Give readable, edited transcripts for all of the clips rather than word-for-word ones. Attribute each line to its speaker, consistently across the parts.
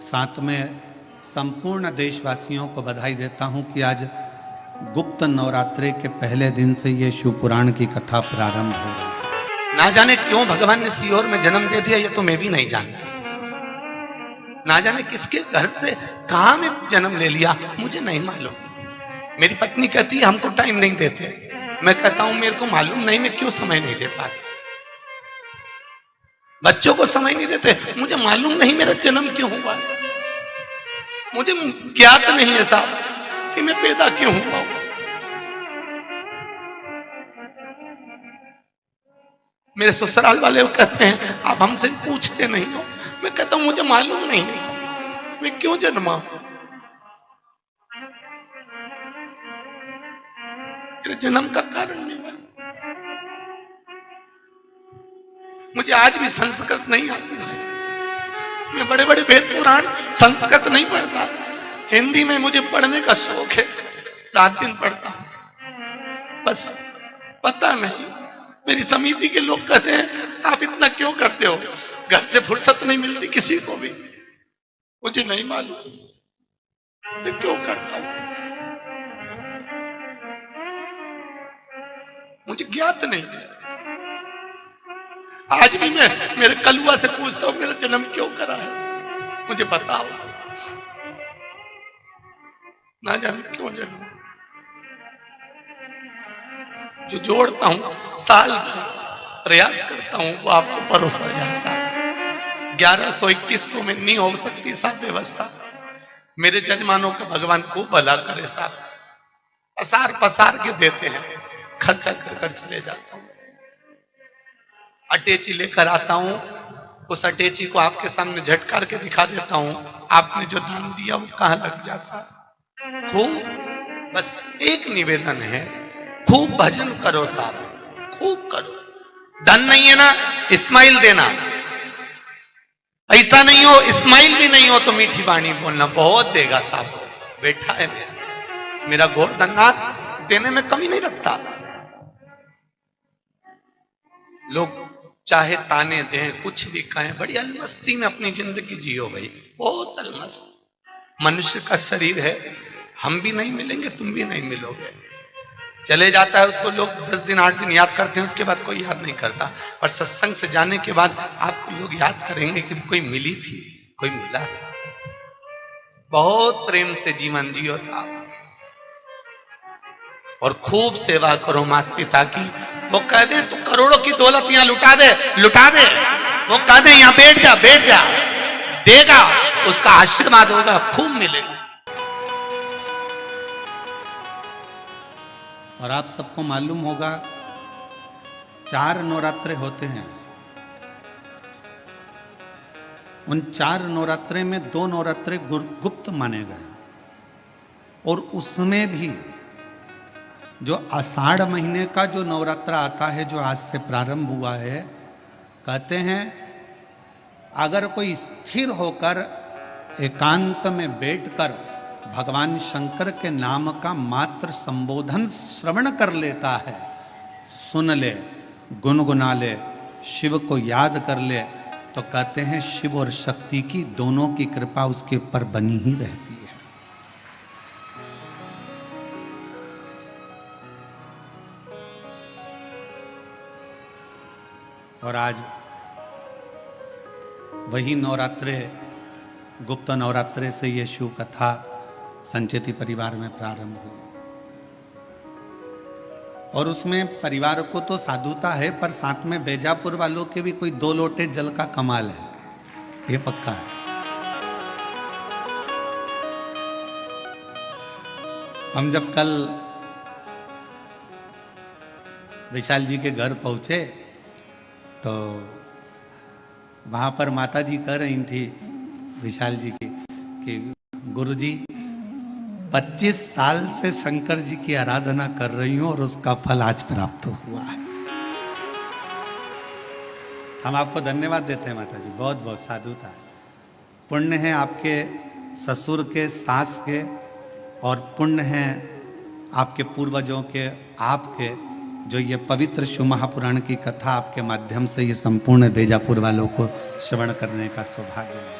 Speaker 1: साथ में संपूर्ण देशवासियों को बधाई देता हूं कि आज गुप्त नवरात्रे के पहले दिन से ये शिव पुराण की कथा प्रारंभ हो रही है।
Speaker 2: ना जाने क्यों भगवान ने सीहोर में जन्म दे दिया, ये तो मैं भी नहीं जानता। ना जाने किसके घर से कहां में जन्म ले लिया, मुझे नहीं मालूम। मेरी पत्नी कहती है हमको टाइम नहीं देते, मैं कहता हूं मेरे को मालूम नहीं, मैं क्यों समय नहीं दे पाता। बच्चों को समय नहीं देते, मुझे मालूम नहीं मेरा जन्म क्यों हुआ, मुझे ज्ञात नहीं है साहब कि मैं पैदा क्यों हुआ हूं। मेरे ससुराल वाले कहते हैं आप हमसे पूछते नहीं हो, मैं कहता हूं मुझे मालूम नहीं है मैं क्यों जन्मा हूं। मेरे जन्म का कारण नहीं मालूम। मुझे आज भी संस्कृत नहीं आती है, मैं बड़े बड़े वेद पुराण संस्कृत नहीं पढ़ता, हिंदी में मुझे पढ़ने का शौक है, रात दिन पढ़ता हूं। बस पता नहीं, मेरी समिति के लोग कहते हैं आप इतना क्यों करते हो, घर से फुर्सत नहीं मिलती किसी को भी, मुझे नहीं मालूम मैं क्यों करता हूं, मुझे ज्ञात नहीं है। आज भी मैं मेरे कलुआ से पूछता हूं मेरा जन्म क्यों करा है, मुझे बताओ, ना जाने क्यों जन्म। जो जोड़ता हूं साल भर प्रयास करता हूं वो आपको परोसा जा साहब। 1100-2100 में नहीं हो सकती साहब व्यवस्था। मेरे जजमानों का भगवान खूब भला करे साहब, पसार पसार के देते हैं, खर्चा कर चले जाता हूं। अटैची लेकर आता हूं, उस अटैची को आपके सामने झटकार के दिखा देता हूं, आपने जो दान दिया वो कहां लग जाता। खूब बस एक निवेदन है, खूब भजन करो साहब, खूब करो। धन नहीं है ना, इस्माइल देना, ऐसा नहीं हो इस्माइल भी नहीं हो तो मीठी वाणी बोलना, बहुत देगा साहब। बैठा है मेरा गोवर्धननाथ, देने में कमी नहीं रखता। लोग चाहे ताने दें, कुछ भी कहें, बड़ी अलमस्ती में अपनी जिंदगी जियो भाई, बहुत अलमस्त। मनुष्य का शरीर है, हम भी नहीं मिलेंगे, तुम भी नहीं मिलोगे। चले जाता है उसको लोग 10 दिन 8 दिन याद करते हैं, उसके बाद कोई याद नहीं करता। पर सत्संग से जाने के बाद आपको लोग याद करेंगे कि कोई मिली थी, कोई मिला था। बहुत प्रेम से जीवन जियो साहब, और खूब सेवा करो माता पिता की। वो कह दे तू करोड़ों की दौलत यहां लुटा दे, लुटा दे, वो कह दे यहां बैठ जा, बैठ जा, देगा, उसका आशीर्वाद होगा, खूब मिलेगा।
Speaker 1: और आप सबको मालूम होगा 4 नवरात्रे होते हैं, उन 4 नवरात्रे में 2 नवरात्रे गुप्त माने गए, और उसमें भी जो आषाढ़ महीने का जो नवरात्रा आता है, जो आज से प्रारंभ हुआ है, कहते हैं अगर कोई स्थिर होकर एकांत में बैठकर भगवान शंकर के नाम का मात्र संबोधन श्रवण कर लेता है, सुन ले, गुनगुना ले, शिव को याद कर ले, तो कहते हैं शिव और शक्ति की दोनों की कृपा उसके ऊपर बनी ही रहती है। और आज वही नवरात्रे, गुप्त नवरात्रे से ये शिव कथा संचेती परिवार में प्रारंभ हुई, और उसमें परिवार को तो साधुता है, पर साथ में बेजापुर वालों के भी कोई 2 लोटे जल का कमाल है, ये पक्का है। हम जब कल विशाल जी के घर पहुंचे तो वहां पर माता जी कह रही थी विशाल जी की कि गुरुजी 25 साल से शंकर जी की आराधना कर रही हूं और उसका फल आज प्राप्त हुआ है। हम आपको धन्यवाद देते हैं माता जी, बहुत बहुत साधुता है। पुण्य है आपके ससुर के, सास के, और पुण्य है आपके पूर्वजों के, आपके, जो ये पवित्र शिव महापुराण की कथा आपके माध्यम से ये संपूर्ण बेजापुर वालों को श्रवण करने का सौभाग्य है।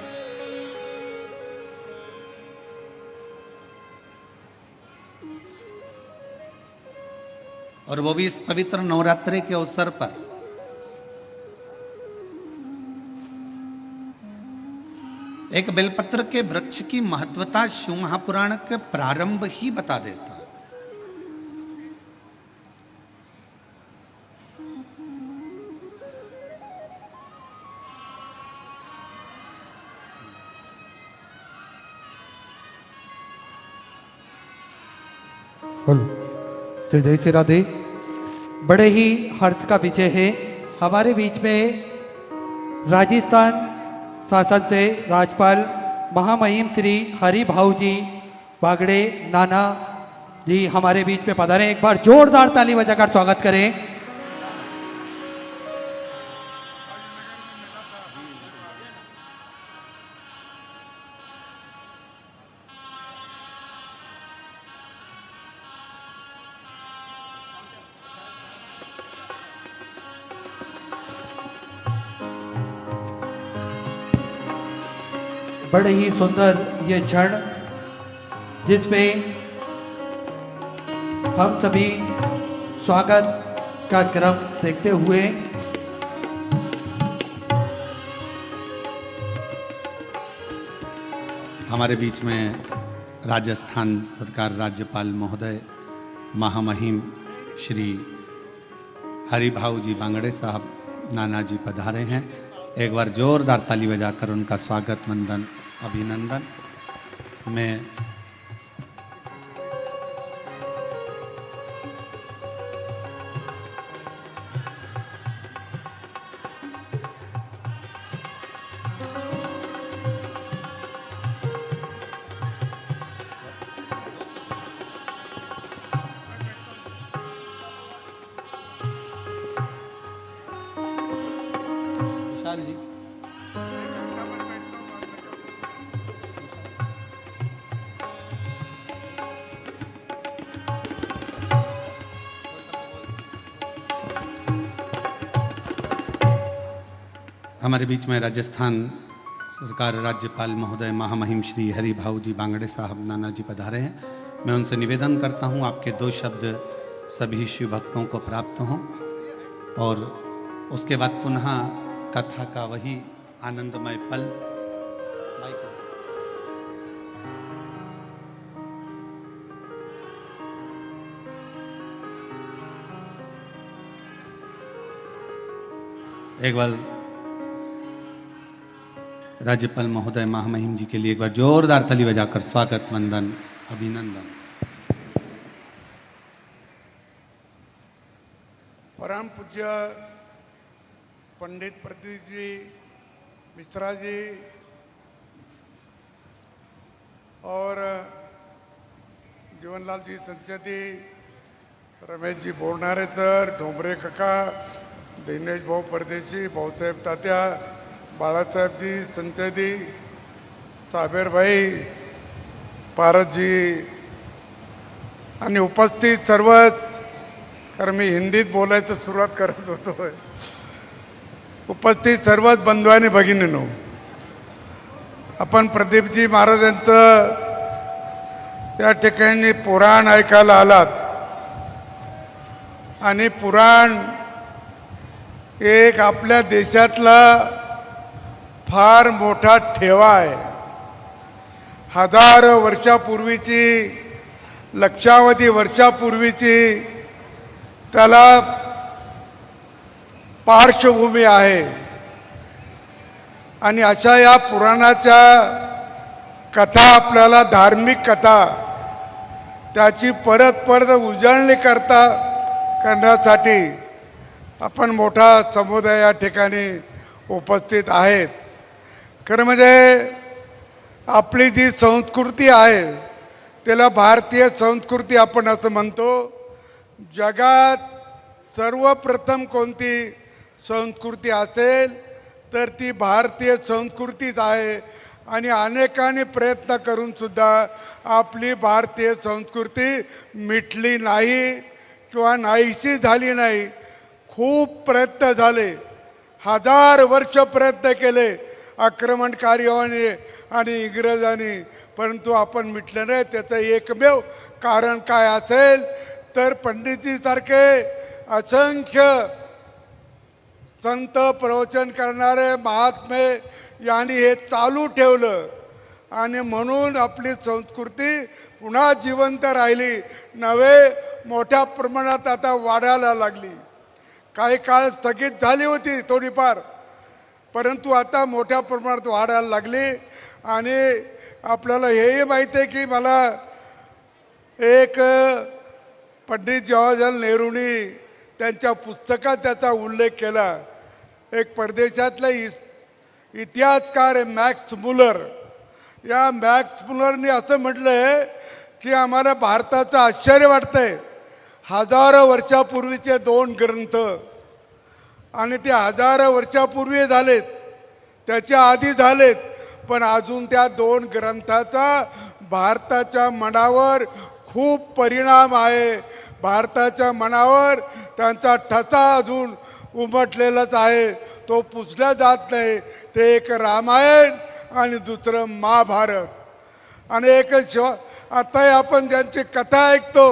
Speaker 1: और वो भी इस पवित्र नवरात्रि के अवसर पर। एक बेलपत्र के वृक्ष की महत्वता शिव महापुराण के प्रारंभ ही बता देता है।
Speaker 3: तो जय श्री राधे। बड़े ही हर्ष का विषय है, हमारे बीच में राजस्थान शासन से राज्यपाल महामहिम श्री हरि भाऊ जी बागड़े नाना जी हमारे बीच में पधारे। एक बार जोरदार ताली बजाकर स्वागत करें। बड़े ही सुंदर ये क्षण जिसमें हम सभी स्वागत का क्रम देखते हुए
Speaker 1: हमारे बीच में राजस्थान सरकार राज्यपाल महोदय महामहिम श्री हरि भाऊ जी बांगड़े साहब नाना जी पधारे हैं। एक बार जोरदार ताली बजाकर उनका स्वागत वंदन अभिनंदन। मैं जी हमारे बीच में राजस्थान सरकार राज्यपाल महोदय महामहिम श्री हरि भाऊ जी बांगड़े साहब नाना जी पधारे हैं। मैं उनसे निवेदन करता हूं आपके दो शब्द सभी शिव भक्तों को प्राप्त हों और उसके बाद पुनः कथा का वही आनंदमय पल। एक बार राज्यपाल महोदय महामहिम जी के लिए एक बार जोरदार ताली बजाकर स्वागत वंदन अभिनंदन।
Speaker 4: परम पूज्य पंडित प्रदीप जी मिश्रा जी और जीवनलाल जी संचेती, रमेश जी बोरनारे सर, डोंबरे काका, दिनेश भाऊ परदेशी, भाऊसाहेब तात्या, बाळासाहेब जी संचेती, साबेर भाई, पारस जी आणि उपस्थित सर्वच, कारण मी हिंदीत बोलायचं सुरुवात करत होतो, उपस्थित सर्वच बंधू आणि भगिनींनो, आपण प्रदीपजी महाराजांचं त्या ठिकाणी पुराण ऐकायला आलात आणि पुराण एक आपल्या देशातला फार मोठा ठेवा आहे। हजारो वर्षापूर्वीची, लक्षावधी वर्षापूर्वीची त्याला पार्श्वभूमी आहे आणि अशा या पुराणाच्या कथा आपल्याला, धार्मिक कथा, त्याची परत परत उजळणी करण्यासाठी आपण मोठा समुदाय या ठिकाणी उपस्थित आहेत। खरं म्हणजे आपली जी संस्कृती आहे त्याला भारतीय संस्कृती आपण असं म्हणतो। जगात सर्वप्रथम कोणती संस्कृती असेल तर ती भारतीय संस्कृतीच आहे आणि अनेकांनी प्रयत्न करून सुद्धा आपली भारतीय संस्कृती मिटली नाही किंवा नाहीशी झाली नाही। खूप प्रयत्न झाले, हजार वर्ष प्रयत्न केले आक्रमणकार्याने आणि इंग्रजांनी, परंतु आपण मिटलं नाही। त्याचं एकमेव कारण काय असेल तर पंडितजी सारखे असंख्य संत प्रवचन करणारे महात्मे यांनी हे चालू ठेवलं आणि म्हणून आपली संस्कृती पुन्हा जिवंत राहिली नव्हे मोठ्या प्रमाणात आता वाढायला लागली. काही काळ स्थगित झाली होती थोडीफार, परंतु आता मोठ्या प्रमाणात वाढायला लागली. आणि आपल्याला हेही माहिती आहे की मला एक पंडित जवाहरलाल नेहरूंनी त्यांच्या पुस्तकात त्याचा उल्लेख केला. एक परदेशातला इतिहासकार आहे मॅक्स मुलर. या मॅक्स मुलरने असं म्हटलं आहे की आम्हाला भारताचं आश्चर्य वाटतंय. हजारो वर्षापूर्वीचे 2 ग्रंथ आणि ते हजारो वर्षापूर्वी झालेत, त्याच्या आधी झालेत, पण अजून त्या 2 ग्रंथाचा भारताच्या मनावर खूप परिणाम आहे. भारताच्या मनावर त्यांचा ठसा अजून उमटलेलाच आहे, तो पुसला जात नाही. ते एक रामायण आणि दुसरं महाभारत. आणि एक आता आपण ज्यांची कथा ऐकतो,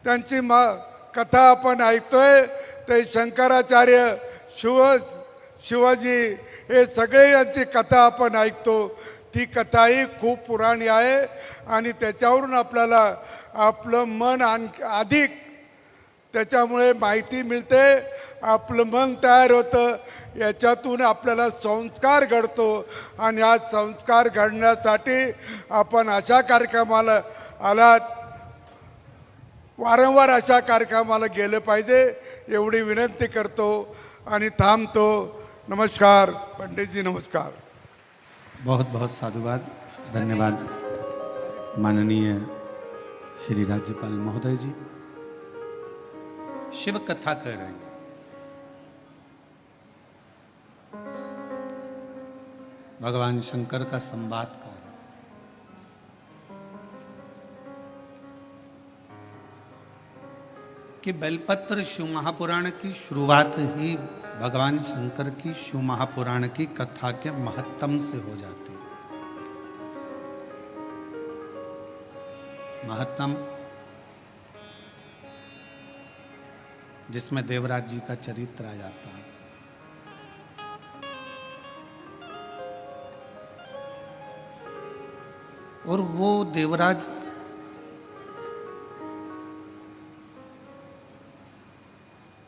Speaker 4: त्यांची कथा आपण ऐकतोय ते शंकराचार्य, शिवाजी, हे सगळे यांची कथा आपण ऐकतो. ती कथाही खूप पुराणी आहे आणि त्याच्यावरून आपल्याला आपलं मन अधिक त्याच्यामुळे माहिती मिळते, आपलं मन तयार होतं, याच्यातून आपल्याला संस्कार घडतो. आणि हा संस्कार घडण्यासाठी आपण अशा कार्यक्रमाला आलात, वारंवार अशा कार्यक्रमाला गेलं पाहिजे एवढी विनंती करतो आणि थांबतो. नमस्कार पंडितजी, नमस्कार.
Speaker 1: बहुत बहुत साधुवाद, धन्यवाद माननीय श्री राज्यपाल महोदय जी. शिव कथा कर रहे हैं. भगवान शंकर का संवाद कर रहे हैं. कि बेलपत्र शिव महापुराण की शुरुआत ही भगवान शंकर की शिव महापुराण की कथा के महत्तम से हो जाती है. महत्तम जिसमें देवराज जी का चरित्र आ जाता है. और वो देवराज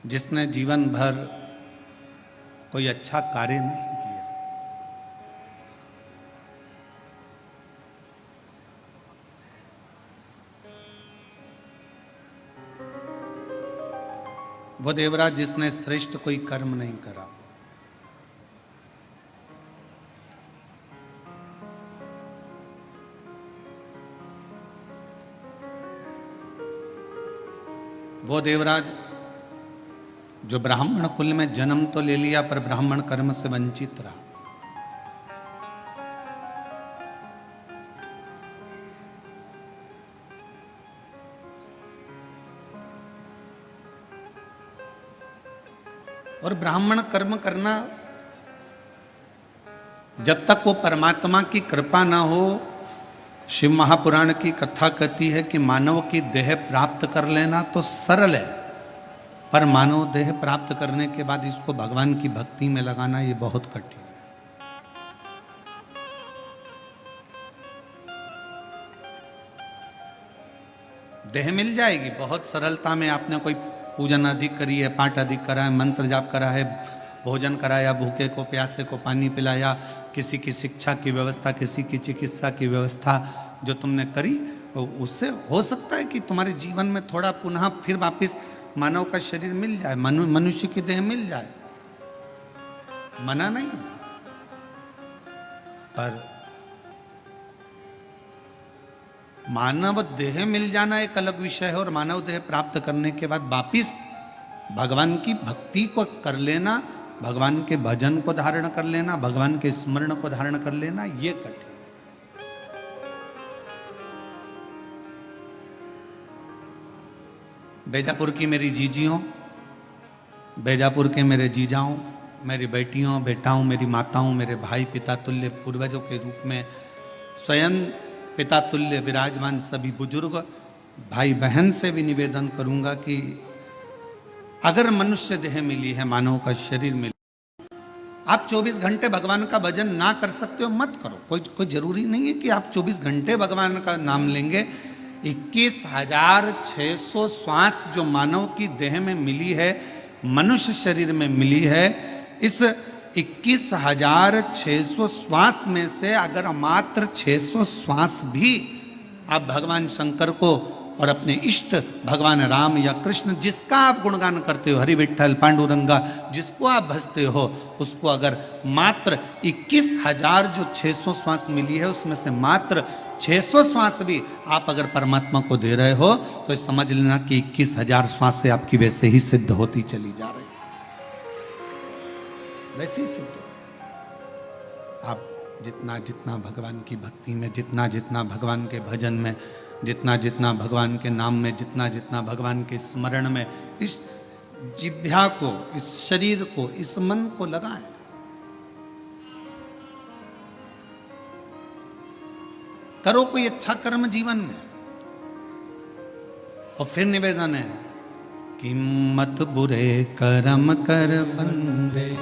Speaker 1: जिसने जीवन भर कोई अच्छा कार्य नहीं किया, वो देवराज जिसने श्रेष्ठ कोई कर्म नहीं करा, वो देवराज जो ब्राह्मण कुल में जन्म तो ले लिया पर ब्राह्मण कर्म से वंचित रहा. और ब्राह्मण कर्म करना जब तक वो परमात्मा की कृपा ना हो, शिव महापुराण की कथा कहती है कि मानव की देह प्राप्त कर लेना तो सरल है, पर मानव देह प्राप्त करने के बाद इसको भगवान की भक्ति में लगाना ये बहुत कठिन है. देह मिल जाएगी बहुत सरलता में. आपने कोई पूजन अधिक करी है, पाठ अधिक करा है, मंत्र जाप करा है, भोजन कराया, भूखे को प्यासे को पानी पिलाया, किसी की शिक्षा की व्यवस्था, किसी की चिकित्सा की व्यवस्था जो तुमने करी, तो उससे हो सकता है कि तुम्हारे जीवन में थोड़ा पुनः फिर वापिस मानव का शरीर मिल जाए, मनुष्य की देह मिल जाए. मना नहीं, पर मानव देह मिल जाना एक अलग विषय है और मानव देह प्राप्त करने के बाद वापिस भगवान की भक्ति को कर लेना, भगवान के भजन को धारण कर लेना, भगवान के स्मरण को धारण कर लेना, ये कठिन. बेजापुर की मेरी जीजियों, बेजापुर के मेरे जीजाओं, मेरी बेटियों, बेटाओं, मेरी माताओं, मेरे भाई, पिता तुल्य पूर्वजों के रूप में स्वयं पिता तुल्य विराजमान सभी बुजुर्ग भाई बहन से भी निवेदन करूंगा कि अगर मनुष्य देह मिली है, मानव का शरीर मिली, आप 24 घंटे भगवान का भजन ना कर सकते हो मत करो। कोई जरूरी नहीं है कि आप 24 घंटे भगवान का नाम लेंगे। 21,600 श्वास जो मानव की देह में मिली है, मनुष्य शरीर में मिली है, इस 21,600 श्वास में से अगर मात्र 600 श्वास भी आप भगवान शंकर को और अपने इष्ट भगवान राम या कृष्ण, जिसका आप गुणगान करते हो, हरि विठ्ठल पांडुरंगा, जिसको आप भजते हो, उसको अगर मात्र 21,000 जो 600 श्वास मिली है उसमें से मात्र 600 श्वास भी आप अगर परमात्मा को दे रहे हो तो समझ लेना कि 21,000 श्वास से आपकी वैसे ही सिद्ध होती चली जा रही, वैसे ही सिद्ध। आप जितना जितना भगवान की भक्ति में, जितना जितना भगवान के भजन में, जितना जितना भगवान के नाम में, जितना जितना भगवान के स्मरण में इस जिह्वा को, इस शरीर को, इस मन को लगाएं। करो कोई अच्छा कर्म जीवन में। और फिर निवेदन है कि मत बुरे कर्म कर बंदे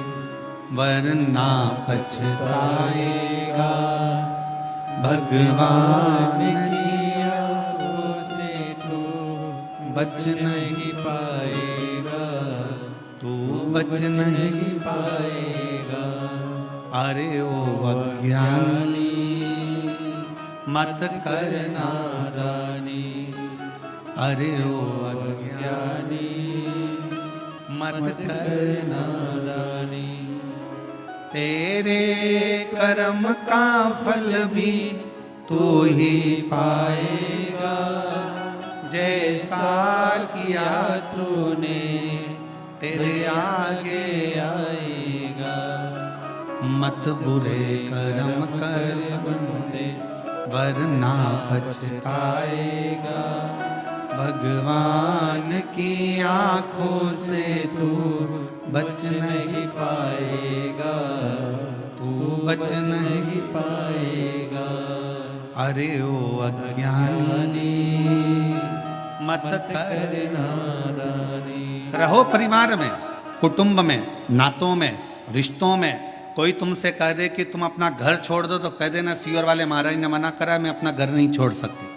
Speaker 1: वरना पछताएगा, भगवान की आगों से तू बच नहीं पाएगा, तू बच नहीं पाएगा। अरे ओ अज्ञानी मत कर नादानी, अरे ओ अज्ञानी मत कर नादानी। तेरे कर्म का फल भी तू ही पाएगा, जैसा किया तूने तेरे आगे आएगा। मत बुरे कर्म कर बंदे वरना पछताएगा, भगवान की आंखों से तू बच नहीं पाएगा, तू बच नहीं पाएगा। अरे ओ अज्ञानी मत कर नादानी। रहो परिवार में, कुटुंब में, नातों में, रिश्तों में। कोई तुमसे कह दे कि तुम अपना घर छोड़ दो तो कह देना सीवर वाले महाराज ने मना करा, मैं अपना घर नहीं छोड़ सकती।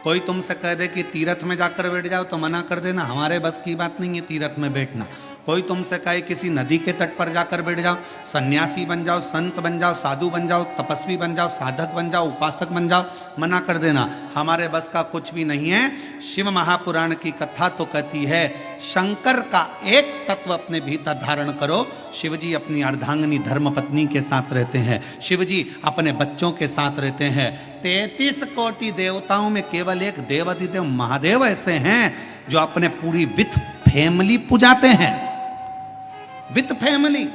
Speaker 1: कोई तुमसे कह दे कि तीर्थ में जाकर बैठ जाओ तो मना कर देना, हमारे बस की बात नहीं है तीर्थ में बैठना। कोई तुमसे कहे किसी नदी के तट पर जाकर बैठ जाओ, सन्यासी बन जाओ, संत बन जाओ, साधु बन जाओ, तपस्वी बन जाओ, साधक बन जाओ, उपासक बन जाओ, मना कर देना, हमारे बस का कुछ भी नहीं है। शिव महापुराण की कथा तो कहती है शंकर का एक तत्व अपने भीतर धारण करो। शिवजी अपनी अर्धांगिनी धर्मपत्नी के साथ रहते हैं, शिवजी अपने बच्चों के साथ रहते हैं। 33 कोटि देवताओं में केवल एक देवाधिदेव महादेव ऐसे हैं जो अपने पूरी विथ फैमिली पुजाते हैं। विथ फैमिली,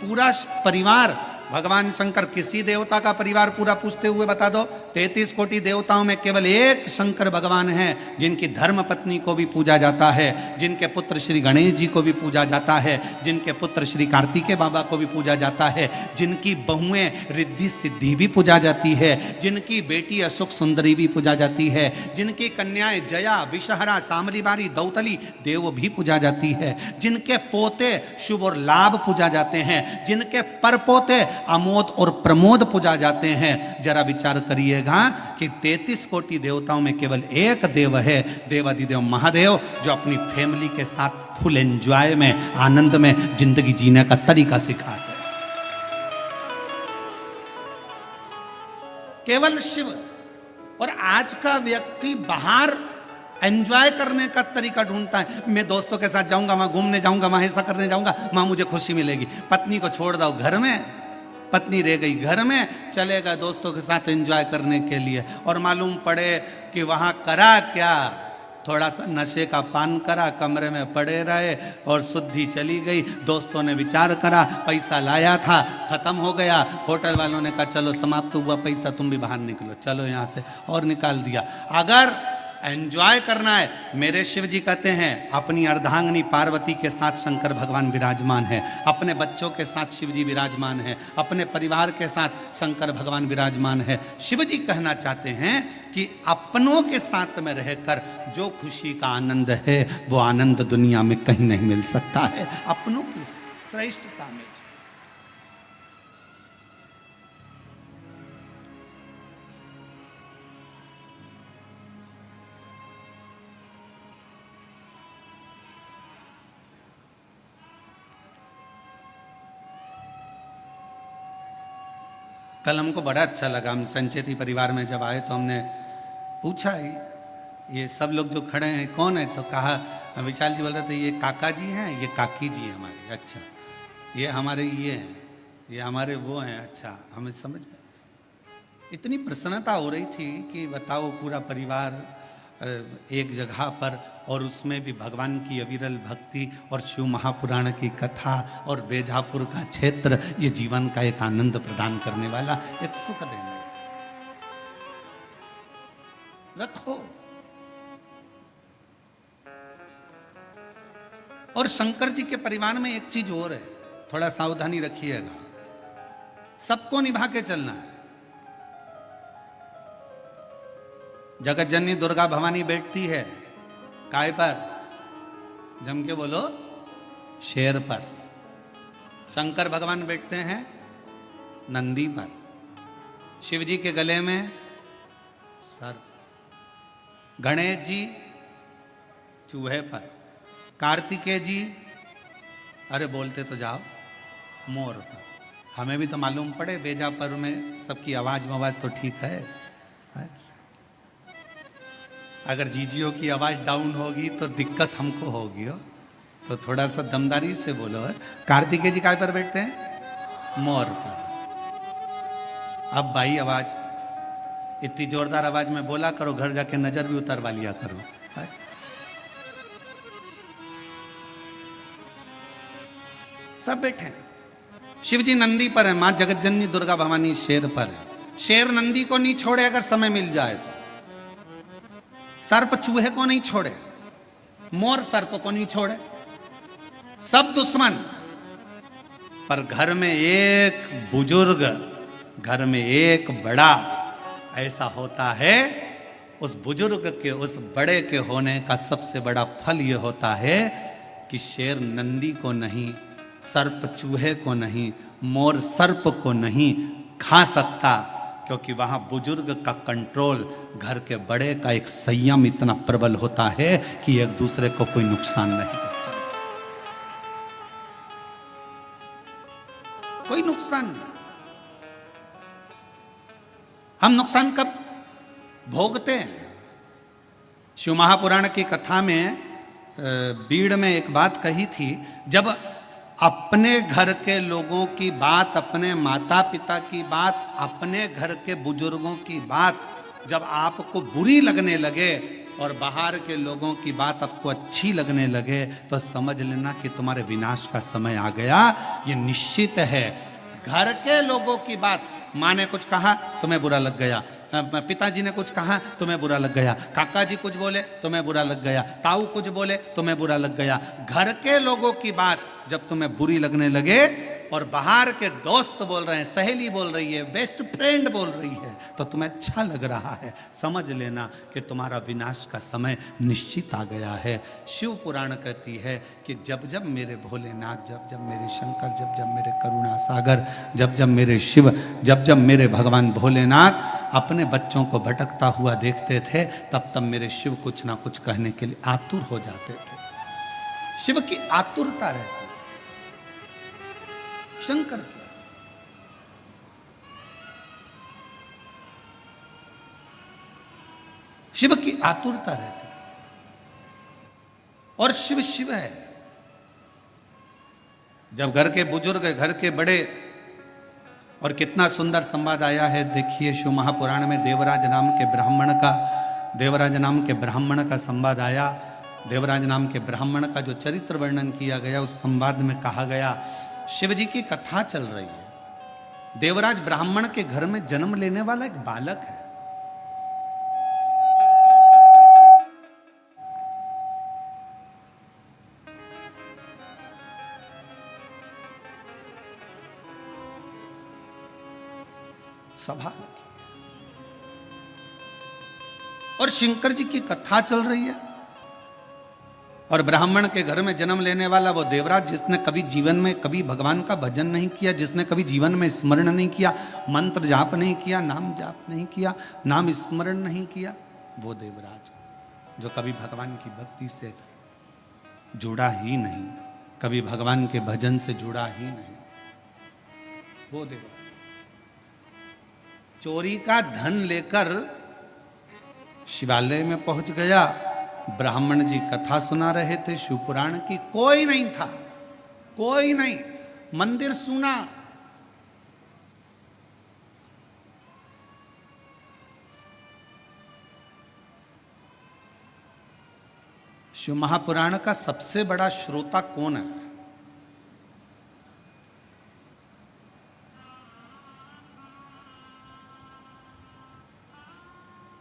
Speaker 1: पूरा परिवार। भगवान शंकर किसी देवता का परिवार पूरा पूछते हुए बता दो। 33 कोटि देवताओं में केवल एक शंकर भगवान हैं जिनकी धर्म पत्नी को भी पूजा जाता है, जिनके पुत्र श्री गणेश जी को भी पूजा जाता है, जिनके पुत्र श्री कार्तिकेय बाबा को भी पूजा जाता है, जिनकी बहुएं रिद्धि सिद्धि भी पूजा जाती है, जिनकी बेटी अशोक सुंदरी भी पूजा जाती है, जिनकी कन्याएं जया, विषहरा, शामलीबारी, दौतली देव भी पूजा जाती है, जिनके पोते शुभ और लाभ पूजा जाते हैं, जिनके परपोते अमोद और प्रमोद पूजा जाते हैं। जरा विचार करिएगा कि 33 कोटि देवताओं में केवल एक देव है, देवाधिदेव महादेव, जो अपनी फैमिली के साथ फुल एंजॉय में, आनंद में जिंदगी जीने का तरीका सिखाते हैं। केवल शिव। और आज का व्यक्ति बाहर एंजॉय करने का तरीका ढूंढता है। मैं दोस्तों के साथ जाऊंगा, वहां घूमने जाऊंगा, वहां ऐसा करने जाऊंगा, वहां मुझे खुशी मिलेगी। पत्नी को छोड़ दो घर में, पत्नी रह गई घर में, चलेगा दोस्तों के साथ एंजॉय करने के लिए, और मालूम पड़े कि वहां करा क्या, थोड़ा सा नशे का पान करा, कमरे में पड़े रहे और शुद्धि चली गई। दोस्तों ने विचार करा, पैसा लाया था खत्म हो गया, होटल वालों ने कहा चलो समाप्त हुआ पैसा, तुम भी बाहर निकलो, चलो यहाँ से, और निकाल दिया। अगर एंजॉय करना है। मेरे शिव जी कहते हैं अपनी अर्धांगिनी पार्वती के साथ शंकर भगवान विराजमान है, अपने बच्चों के साथ शिव जी विराजमान है, अपने परिवार के साथ शंकर भगवान विराजमान है। शिव जी कहना चाहते हैं कि अपनों के साथ में रहकर जो खुशी का आनंद है वो आनंद दुनिया में कहीं नहीं मिल सकता है। अपनों की श्रेष्ठता में कल हमको बड़ा अच्छा लगा। हम संचेती परिवार में जब आए तो हमने पूछा ये सब लोग जो खड़े हैं कौन है, तो कहा विशाल जी बोल रहे थे ये काका जी हैं, ये काकी जी हैं हमारे। अच्छा ये हमारे ये हैं, ये हमारे वो हैं। अच्छा हमें समझ में इतनी प्रसन्नता हो रही थी कि बताओ पूरा परिवार एक जगह पर, और उसमें भी भगवान की अविरल भक्ति और शिव महापुराण की कथा और बेजापुर का क्षेत्र, ये जीवन का एक आनंद प्रदान करने वाला, एक सुख देने रखो। और शंकर जी के परिवार में एक चीज और है, थोड़ा सावधानी रखिएगा, सबको निभा के चलना है। जगत जननी दुर्गा भवानी बैठती है काय पर, जम के बोलो शेर पर। शंकर भगवान बैठते हैं नंदी पर। शिव जी के गले में सर्प। गणेश जी चूहे पर। कार्तिकेय जी अरे बोलते तो जाओ मोर पर। हमें भी तो मालूम पड़े बेजापुर में सबकी आवाज तो ठीक है। अगर जीजियों की आवाज डाउन होगी तो दिक्कत हमको होगी हो, तो थोड़ा सा दमदारी से बोलो। कार्तिकेय जी काय पर बैठते हैं? मोर पर। अब भाई आवाज इतनी जोरदार आवाज में बोला करो, घर जाके नजर भी उतरवा लिया करो। सब बैठे हैं। शिव जी नंदी पर है, मां जगत जननी दुर्गा भवानी शेर पर है। शेर नंदी को नहीं छोड़े अगर समय मिल जाए तो। सर्प चूहे को नहीं छोड़े, मोर सर्प को नहीं छोड़े, सब दुश्मन। पर घर में एक बुजुर्ग, घर में एक बड़ा ऐसा होता है, उस बुजुर्ग के उस बड़े के होने का सबसे बड़ा फल यह होता है कि शेर नंदी को नहीं, सर्प चूहे को नहीं, मोर सर्प को नहीं खा सकता, क्योंकि वहां बुजुर्ग का कंट्रोल, घर के बड़े का एक संयम इतना प्रबल होता है कि एक दूसरे को कोई नुकसान नहीं पहुंचा सकता। कोई नुकसान नहीं। हम नुकसान कब भोगते हैं? शिव महापुराण की कथा में बीड़ में एक बात कही थी, जब अपने घर के लोगों की बात, अपने माता पिता की बात, अपने घर के बुजुर्गों की बात जब आपको बुरी लगने लगे और बाहर के लोगों की बात आपको अच्छी लगने लगे, तो समझ लेना कि तुम्हारे विनाश का समय आ गया। ये निश्चित है। घर के लोगों की बात, माँ ने कुछ कहा तुम्हें बुरा लग गया, पिताजी ने कुछ कहा तुम्हें बुरा लग गया, काका जी कुछ बोले तुम्हें बुरा लग गया, ताऊ कुछ बोले तुम्हें बुरा लग गया। घर के लोगों की बात जब तुम्हें बुरी लगने लगे और बाहर के दोस्त बोल रहे हैं, सहेली बोल रही है, बेस्ट फ्रेंड बोल रही है, तो तुम्हें अच्छा लग रहा है, समझ लेना कि तुम्हारा विनाश का समय निश्चित आ गया है। शिव पुराण कहती है कि जब जब मेरे भोलेनाथ, जब जब मेरे शंकर, जब जब मेरे करुणा सागर, जब जब मेरे शिव, जब जब मेरे भगवान भोलेनाथ अपने बच्चों को भटकता हुआ देखते थे, तब तब मेरे शिव कुछ ना कुछ कहने के लिए आतुर हो जाते थे। शिव की आतुरता रहती, शंकर की शिव की आतुरता रहती, और शिव शिव है। जब घर के बुजुर्ग, घर के बड़े, और कितना सुंदर संवाद आया है देखिए शिव महापुराण में। देवराज नाम के ब्राह्मण का संवाद आया। देवराज नाम के ब्राह्मण का जो चरित्र वर्णन किया गया, उस संवाद में कहा गया, शिव जी की कथा चल रही है। देवराज ब्राह्मण के घर में जन्म लेने वाला एक बालक है। सभा लगी और शंकर जी की कथा चल रही है और ब्राह्मण के घर में जन्म लेने वाला वो देवराज, जिसने कभी जीवन में कभी भगवान का भजन नहीं किया, जिसने कभी जीवन में स्मरण नहीं किया, मंत्र जाप नहीं किया, नाम जाप नहीं किया, नाम स्मरण नहीं किया, वो देवराज जो कभी भगवान की भक्ति से जुड़ा ही नहीं, कभी भगवान के भजन से जुड़ा ही नहीं, वो देवराज चोरी का धन लेकर शिवालय में पहुंच गया। ब्राह्मण जी कथा सुना रहे थे शिवपुराण की, कोई नहीं था, कोई नहीं, मंदिर सुना। शिव महापुराण का सबसे बड़ा श्रोता कौन है?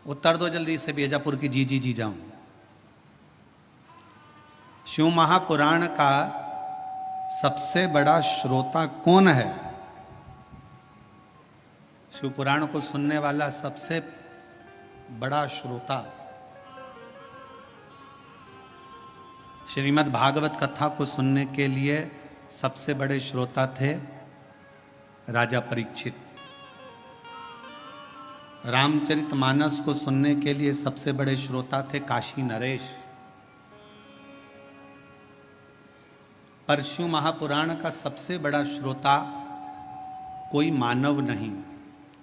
Speaker 1: उत्तर दो जल्दी से, बीजापुर की जी जी जी जाऊं। शिव महापुराण का सबसे बड़ा श्रोता कौन है? शिव पुराण को सुनने वाला सबसे बड़ा श्रोता, श्रीमद् भागवत कथा को सुनने के लिए सबसे बड़े श्रोता थे राजा परीक्षित। रामचरितमानस को सुनने के लिए सबसे बड़े श्रोता थे काशी नरेश। पर शिव महापुराण का सबसे बड़ा श्रोता कोई मानव नहीं,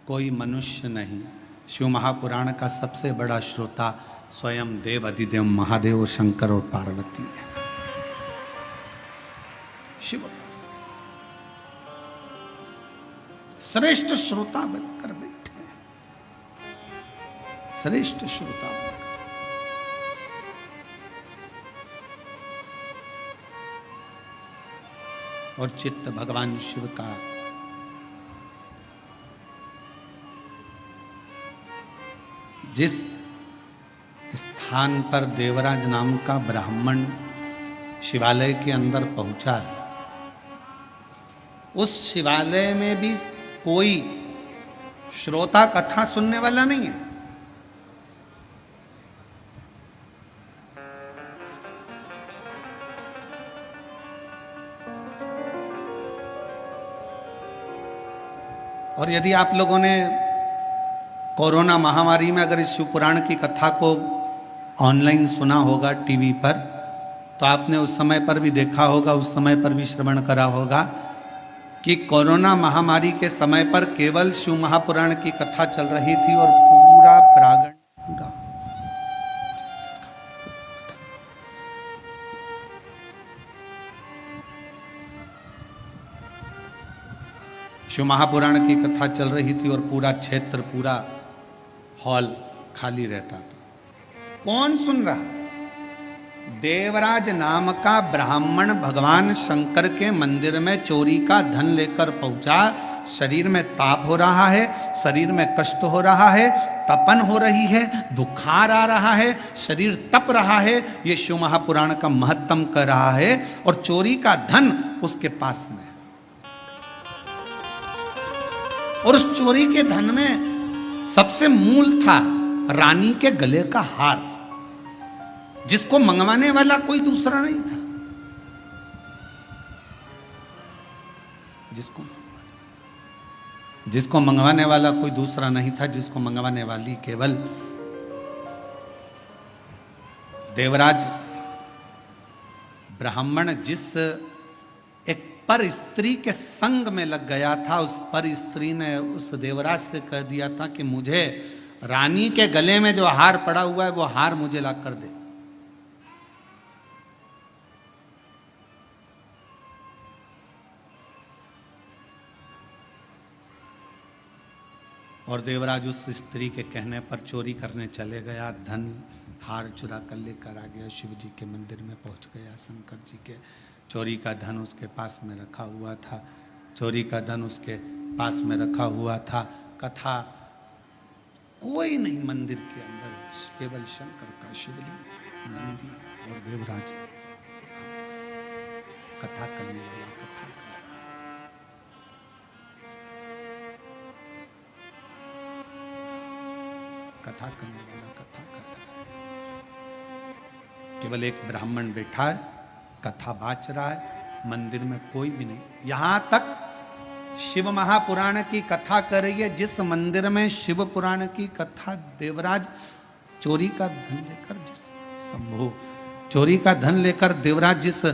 Speaker 1: कोई मनुष्य नहीं। शिव महापुराण का सबसे बड़ा श्रोता स्वयं देव अधिदेव महादेव शंकर और पार्वती है। शिव श्रेष्ठ श्रोता बनकर बैठे हैं, श्रेष्ठ श्रोता बनकर। और चित्त भगवान शिव का जिस स्थान पर देवराज नाम का ब्राह्मण शिवालय के अंदर पहुंचा है, उस शिवालय में भी कोई श्रोता कथा सुनने वाला नहीं है। और यदि आप लोगों ने कोरोना महामारी में अगर इस शिव पुराण की कथा को ऑनलाइन सुना होगा टीवी पर, तो आपने उस समय पर भी देखा होगा, उस समय पर भी श्रवण करा होगा कि कोरोना महामारी के समय पर केवल शिव महापुराण की कथा चल रही थी और पूरा प्रांगण पूरा शिव महापुराण की कथा चल रही थी और पूरा क्षेत्र, पूरा हॉल खाली रहता था। कौन सुन रहा? देवराज नाम का ब्राह्मण भगवान शंकर के मंदिर में चोरी का धन लेकर पहुंचा। शरीर में ताप हो रहा है, शरीर में कष्ट हो रहा है, तपन हो रही है, बुखार आ रहा है, शरीर तप रहा है। ये शिव महापुराण का महत्तम कर रहा है और चोरी का धन उसके पास में। और उस चोरी के धन में सबसे मूल था रानी के गले का हार, जिसको मंगवाने वाला कोई दूसरा नहीं था। जिसको मंगवाने वाला कोई दूसरा नहीं था, जिसको मंगवाने वाली केवल देवराज ब्राह्मण जिस एक पर स्त्री के संग में लग गया था, उस पर स्त्री ने उस देवराज से कह दिया था कि मुझे रानी के गले में जो हार पड़ा हुआ है वो हार मुझे ला कर दे। और देवराज उस स्त्री के कहने पर चोरी करने चले गया, धन हार चुरा कर लेकर आ गया, शिव जी के मंदिर में पहुंच गया। शंकर जी के चोरी का धन उसके पास में रखा हुआ था, चोरी का धन उसके पास में रखा हुआ था। कथा कोई नहीं मंदिर के अंदर, केवल शंकर का शिवलिंग, नंदी और देवराज कथा करने वाला कथा कर रहा। कथा करने वाला कथा कर रहा है। केवल एक ब्राह्मण बैठा है, कथा बाच रहा है, मंदिर में कोई भी नहीं। यहां तक शिव महापुराण की कथा कर रही है, जिस मंदिर में शिव पुराण की कथा देवराज चोरी का धन लेकर चोरी का धन लेकर देवराज जिस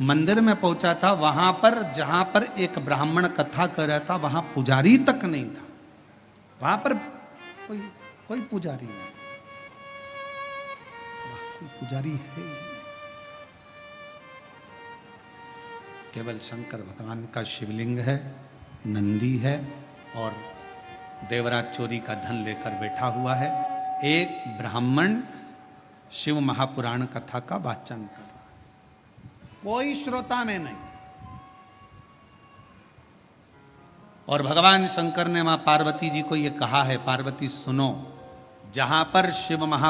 Speaker 1: मंदिर में पहुंचा था, वहां पर जहां पर एक ब्राह्मण कथा कर रहा था, वहां पुजारी तक नहीं था। वहां पर कोई पुजारी नहीं, वहां कोई पुजारी है ही नहीं। केवल शंकर भगवान का शिवलिंग है, नंदी है और देवराज चोरी का धन लेकर बैठा हुआ है। एक ब्राह्मण शिव महापुराण कथा का वाचन कर रहा है, कोई श्रोता में नहीं। और भगवान शंकर ने मां पार्वती जी को यह कहा है, पार्वती सुनो, जहां पर शिव महा